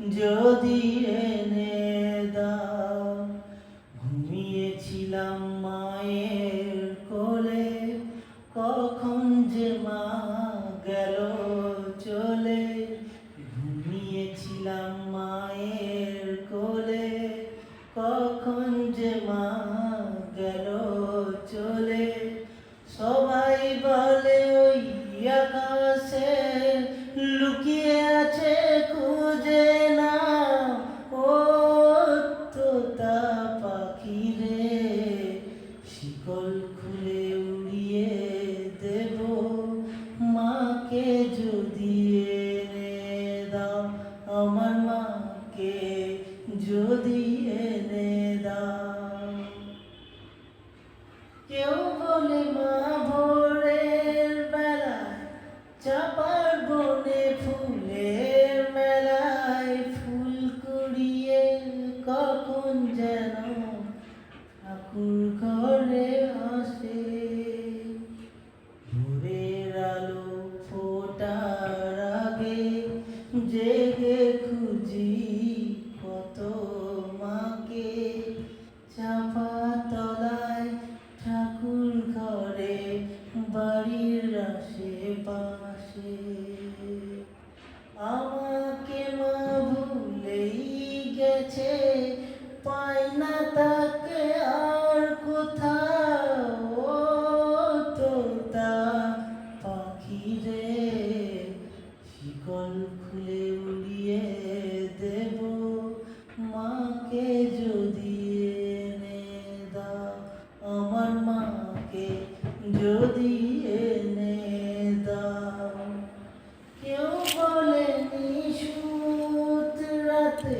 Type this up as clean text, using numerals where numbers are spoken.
যদি এনে দাও। ঘুমিয়েছিলাম মায়ের কোলে, কখন যে মা গেল চলে। ঘুমিয়েছিলাম মায়ের কোলে, কখন যে মা গেল চলে। সবাই বলে ওই আকাশে লুকিয়ে আছে, খুঁজে না ও তোতা পাখি রে। শিকল খুলে উড়িয়ে দেব মাকে যদি এনে দাও। আমার মাকে যদি এনে দাও। কেউ বলে মা ভোরের বেলায় চাপার বনে ফুলের মেলায় ফুল কুড়িয়ে কখন যেন ঠাকুর ঘরে আসে। ভোরের আলো ফোটার আগে জেগে খুঁজি কত মাকে। চাপা তলায় ঠাকুর ঘরে বাড়ির আশেপাশে। আমাকে মা ভুলেই গেছে, পাই না তাকে আর কোথাও। ও তোতা পাখি রে, শিকল খুলে উড়িয়ে দেব মাকে যদি এনে দাও। আমার মাকে যদি এনে দাও। কেউ বলে নিশুত রাতে